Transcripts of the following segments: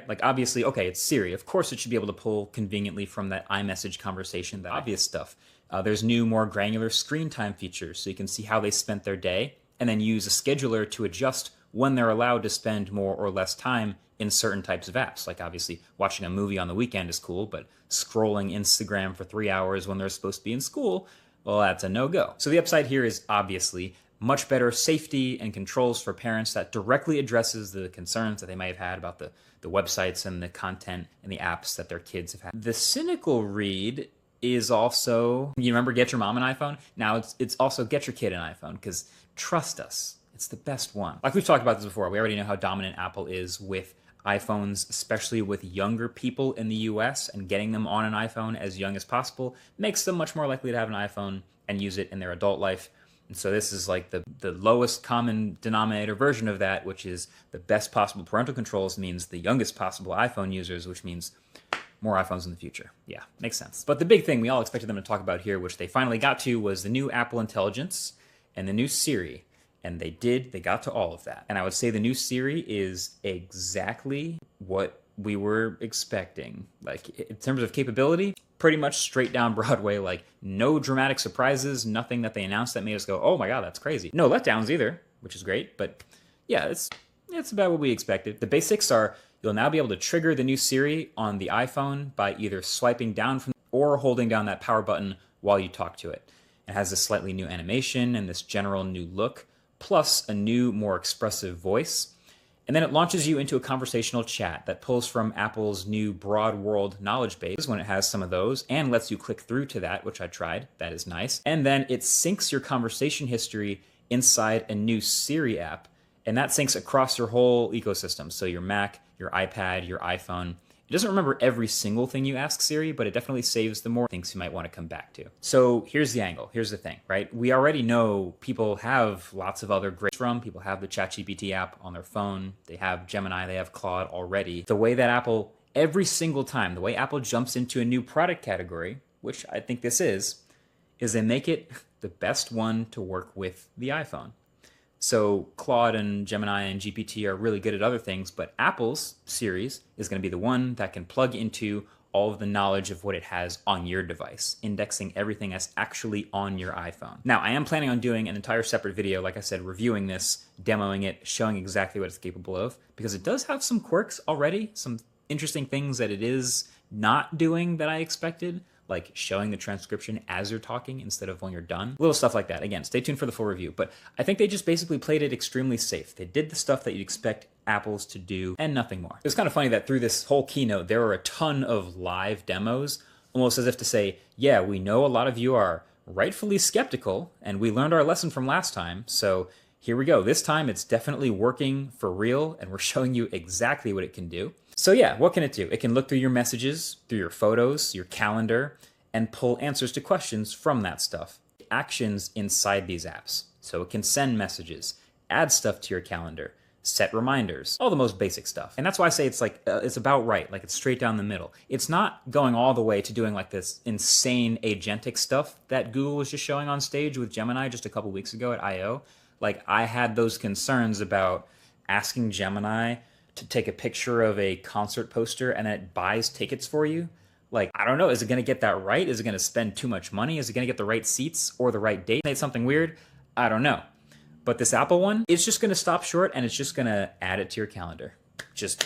Like obviously, okay, it's Siri. Of course it should be able to pull conveniently from that iMessage conversation, that obvious stuff. There's new, more granular screen time features, so you can see how they spent their day and then use a scheduler to adjust when they're allowed to spend more or less time in certain types of apps. Like obviously watching a movie on the weekend is cool, but scrolling Instagram for 3 hours when they're supposed to be in school, well, that's a no-go. So the upside here is obviously much better safety and controls for parents that directly addresses the concerns that they might have had about the websites and the content and the apps that their kids have had. The cynical read is also, you remember get your mom an iPhone? Now it's also get your kid an iPhone, because trust us, it's the best one. Like we've talked about this before, we already know how dominant Apple is with iPhones, especially with younger people in the US, and getting them on an iPhone as young as possible makes them much more likely to have an iPhone and use it in their adult life. And so this is like the lowest common denominator version of that, which is the best possible parental controls means the youngest possible iPhone users, which means more iPhones in the future. Yeah, makes sense. But the big thing we all expected them to talk about here, which they finally got to, was the new Apple Intelligence and the new Siri. And they got to all of that. And I would say the new Siri is exactly what we were expecting. Like in terms of capability, pretty much straight down Broadway, like no dramatic surprises, nothing that they announced that made us go, oh my God, that's crazy. No letdowns either, which is great, but yeah, it's about what we expected. The basics are you'll now be able to trigger the new Siri on the iPhone by either swiping down from or holding down that power button while you talk to it. It has this slightly new animation and this general new look, plus a new, more expressive voice. And then it launches you into a conversational chat that pulls from Apple's new broad world knowledge base when it has some of those and lets you click through to that, which I tried. That is nice. And then it syncs your conversation history inside a new Siri app, and that syncs across your whole ecosystem. So your Mac, your iPad, your iPhone. It doesn't remember every single thing you ask Siri, but it definitely saves the more things you might want to come back to. So here's the angle. Here's the thing, right? We already know people have lots of other great people have the ChatGPT app on their phone. They have Gemini, they have Claude already. The way that Apple, every single time, the way Apple jumps into a new product category, which I think this is they make it the best one to work with the iPhone. So Claude and Gemini and GPT are really good at other things, but Apple's series is going to be the one that can plug into all of the knowledge of what it has on your device, indexing everything that's actually on your iPhone. Now, I am planning on doing an entire separate video, like I said, reviewing this, demoing it, showing exactly what it's capable of, because it does have some quirks already, some interesting things that it is not doing that I expected, like showing the transcription as you're talking instead of when you're done. Little stuff like that. Again, stay tuned for the full review. But I think they just basically played it extremely safe. They did the stuff that you'd expect Apple's to do and nothing more. It was kind of funny that through this whole keynote, there were a ton of live demos, almost as if to say, yeah, we know a lot of you are rightfully skeptical and we learned our lesson from last time. So here we go. This time it's definitely working for real and we're showing you exactly what it can do. So yeah, what can it do? It can look through your messages, through your photos, your calendar, and pull answers to questions from that stuff. Actions inside these apps. So it can send messages, add stuff to your calendar, set reminders, all the most basic stuff. And that's why I say it's like, it's about right, like it's straight down the middle. It's not going all the way to doing like this insane agentic stuff that Google was just showing on stage with Gemini just a couple weeks ago at I.O. Like I had those concerns about asking Gemini to take a picture of a concert poster and then it buys tickets for you. Like, I don't know, is it gonna get that right? Is it gonna spend too much money? Is it gonna get the right seats or the right date? It's something weird? I don't know. But this Apple one, it's just gonna stop short and it's just gonna add it to your calendar. Just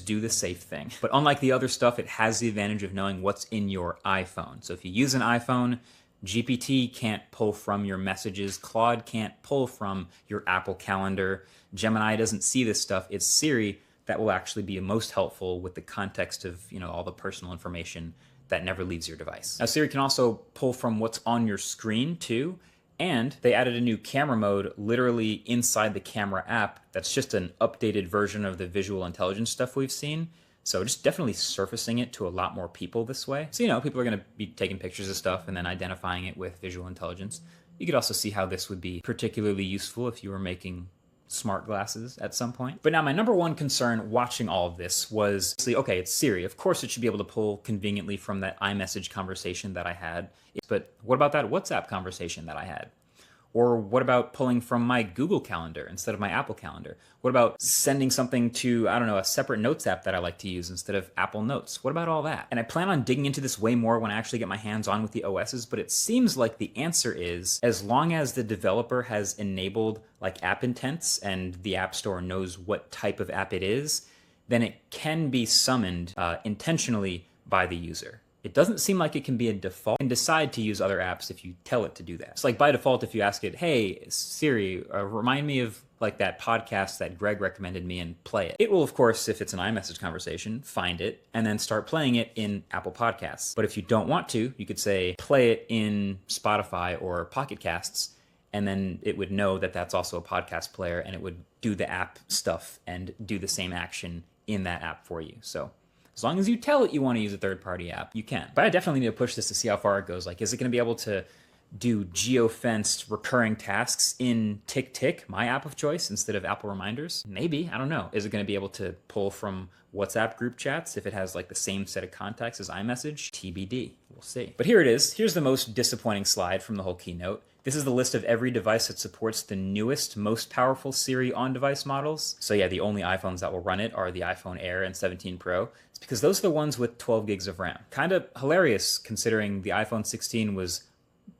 do the safe thing. But unlike the other stuff, it has the advantage of knowing what's in your iPhone. So if you use an iPhone, GPT can't pull from your messages, Claude can't pull from your Apple Calendar, Gemini doesn't see this stuff, it's Siri that will actually be most helpful with the context of, all the personal information that never leaves your device. Now, Siri can also pull from what's on your screen too, and they added a new camera mode literally inside the camera app that's just an updated version of the visual intelligence stuff we've seen. So just definitely surfacing it to a lot more people this way. So, people are gonna be taking pictures of stuff and then identifying it with visual intelligence. You could also see how this would be particularly useful if you were making smart glasses at some point. But now my number one concern watching all of this was, okay, it's Siri. Of course it should be able to pull conveniently from that iMessage conversation that I had. But what about that WhatsApp conversation that I had? Or what about pulling from my Google Calendar instead of my Apple Calendar? What about sending something to, I don't know, a separate notes app that I like to use instead of Apple Notes? What about all that? And I plan on digging into this way more when I actually get my hands on with the OSs, but it seems like the answer is, as long as the developer has enabled like app intents and the App Store knows what type of app it is, then it can be summoned intentionally by the user. It doesn't seem like it can be a default. You can decide to use other apps if you tell it to do that. It's like by default, if you ask it, hey, Siri, remind me of like that podcast that Greg recommended me and play it. It will, of course, if it's an iMessage conversation, find it and then start playing it in Apple Podcasts. But if you don't want to, you could say, play it in Spotify or Pocket Casts, and then it would know that that's also a podcast player and it would do the app stuff and do the same action in that app for you. So as long as you tell it you want to use a third-party app, you can. But I definitely need to push this to see how far it goes. Like, is it going to be able to do geo-fenced recurring tasks in TickTick, my app of choice, instead of Apple Reminders? Maybe, I don't know. Is it going to be able to pull from WhatsApp group chats if it has like the same set of contacts as iMessage? TBD, we'll see. But here it is. Here's the most disappointing slide from the whole keynote. This is the list of every device that supports the newest, most powerful Siri on-device models. So yeah, the only iPhones that will run it are the iPhone Air and 17 Pro. It's because those are the ones with 12 gigs of RAM. Kind of hilarious considering the iPhone 16 was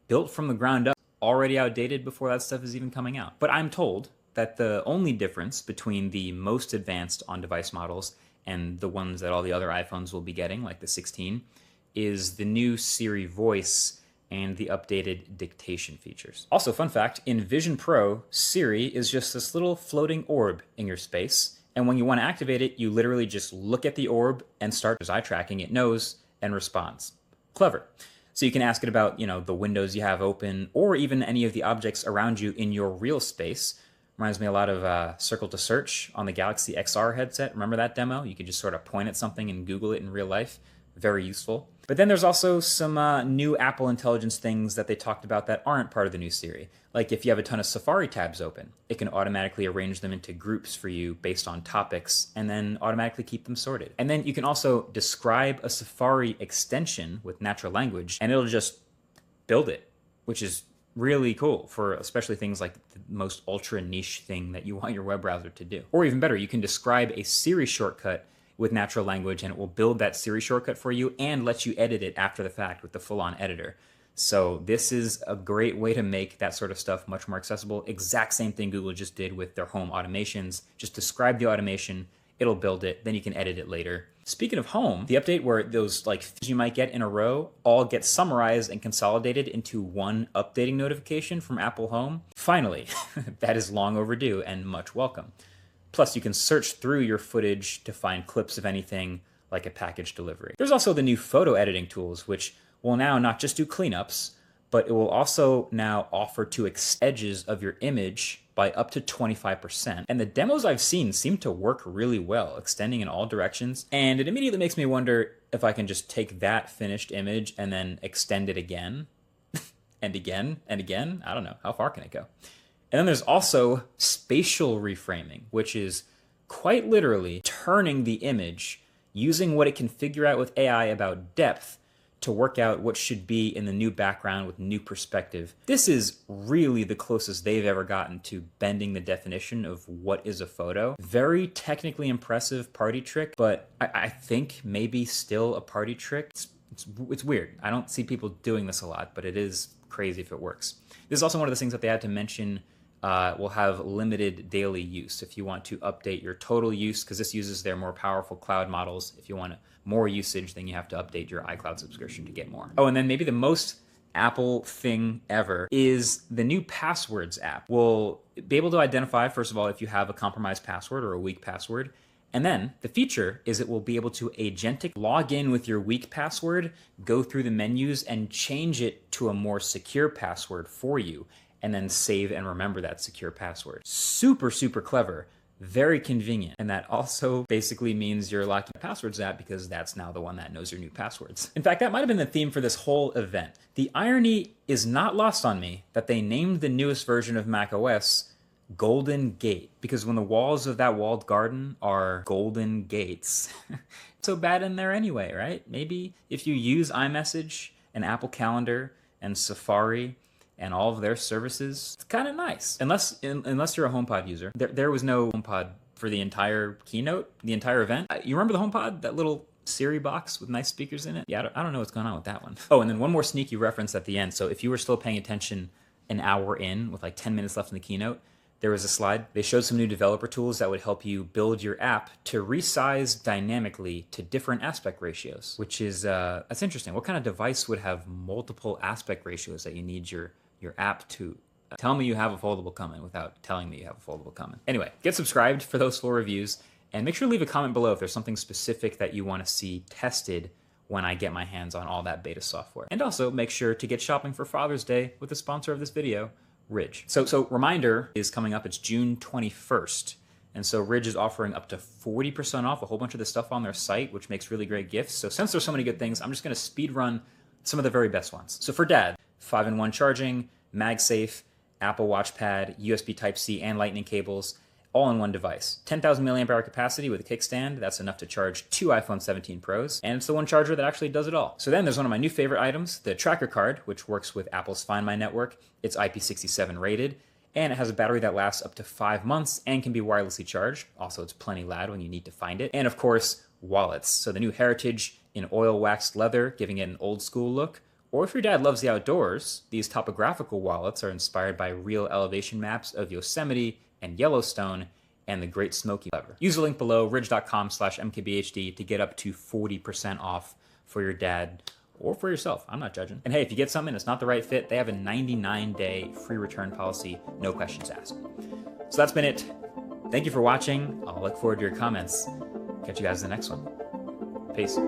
built from the ground up, already outdated before that stuff is even coming out. But I'm told that the only difference between the most advanced on-device models and the ones that all the other iPhones will be getting, like the 16, is the new Siri voice and the updated dictation features. Also, fun fact, in Vision Pro, Siri is just this little floating orb in your space, and when you want to activate it, you literally just look at the orb and start eye tracking. It knows and responds. Clever. So you can ask it about, the windows you have open, or even any of the objects around you in your real space. Reminds me a lot of Circle to Search on the Galaxy XR headset. Remember that demo? You could just sort of point at something and Google it in real life. Very useful. But then there's also some new Apple Intelligence things that they talked about that aren't part of the new Siri. Like if you have a ton of Safari tabs open, it can automatically arrange them into groups for you based on topics and then automatically keep them sorted. And then you can also describe a Safari extension with natural language and it'll just build it, which is really cool for especially things like the most ultra niche thing that you want your web browser to do. Or even better, you can describe a Siri shortcut with natural language and it will build that Siri shortcut for you and let you edit it after the fact with the full-on editor. So this is a great way to make that sort of stuff much more accessible. Exact same thing Google just did with their home automations. Just describe the automation, it'll build it, then you can edit it later. Speaking of home, the update where those feeds you might get in a row all get summarized and consolidated into one updating notification from Apple Home. Finally, that is long overdue and much welcome. Plus, you can search through your footage to find clips of anything like a package delivery. There's also the new photo editing tools, which will now not just do cleanups, but it will also now offer to extend edges of your image by up to 25%. And the demos I've seen seem to work really well, extending in all directions. And it immediately makes me wonder if I can just take that finished image and then extend it again and again and again. I don't know. How far can it go? And then there's also spatial reframing, which is quite literally turning the image using what it can figure out with AI about depth to work out what should be in the new background with new perspective. This is really the closest they've ever gotten to bending the definition of what is a photo. Very technically impressive party trick, but I think maybe still a party trick. It's weird. I don't see people doing this a lot, but it is crazy if it works. This is also one of the things that they had to mention will have limited daily use. If you want to update your total use, because this uses their more powerful cloud models, if you want more usage, then you have to update your iCloud subscription to get more. Oh, and then maybe the most Apple thing ever is the new Passwords app. We'll be able to identify, first of all, if you have a compromised password or a weak password. And then the feature is it will be able to agentic log in with your weak password, go through the menus and change it to a more secure password for you, and then save and remember that secure password. Super, super clever, very convenient. And that also basically means you're locking the Passwords app because that's now the one that knows your new passwords. In fact, that might have been the theme for this whole event. The irony is not lost on me that they named the newest version of macOS Golden Gate, because when the walls of that walled garden are golden gates, it's so bad in there anyway, right? Maybe if you use iMessage and Apple Calendar and Safari and all of their services. It's kind of nice. Unless you're a HomePod user. There was no HomePod for the entire keynote, the entire event. You remember the HomePod? That little Siri box with nice speakers in it? Yeah, I don't know what's going on with that one. Oh, and then one more sneaky reference at the end. So if you were still paying attention an hour in with like 10 minutes left in the keynote, there was a slide. They showed some new developer tools that would help you build your app to resize dynamically to different aspect ratios, which is, that's interesting. What kind of device would have multiple aspect ratios that you need your app to? Tell me you have a foldable coming without telling me you have a foldable coming. Anyway, get subscribed for those full reviews, and make sure to leave a comment below if there's something specific that you want to see tested when I get my hands on all that beta software. And also make sure to get shopping for Father's Day with the sponsor of this video, Ridge. So Reminder is coming up. It's June 21st. And so Ridge is offering up to 40% off a whole bunch of the stuff on their site, which makes really great gifts. So since there's so many good things, I'm just going to speed run some of the very best ones. So for Dad, 5-in-1 charging, MagSafe, Apple Watch Pad, USB Type-C, and Lightning cables, all in one device. 10,000 milliamp hour capacity with a kickstand. That's enough to charge 2 iPhone 17 Pros. And it's the one charger that actually does it all. So then there's one of my new favorite items, the tracker card, which works with Apple's Find My network. It's IP67 rated, and it has a battery that lasts up to 5 months and can be wirelessly charged. Also, it's plenty loud when you need to find it. And of course, wallets. So the new Heritage in oil waxed leather, giving it an old school look. Or if your dad loves the outdoors, these topographical wallets are inspired by real elevation maps of Yosemite and Yellowstone and the Great Smoky River. Use the link below, ridge.com/mkbhd, to get up to 40% off for your dad or for yourself. I'm not judging. And hey, if you get something that's not the right fit, they have a 99-day free return policy, no questions asked. So that's been it. Thank you for watching. I'll look forward to your comments. Catch you guys in the next one. Peace.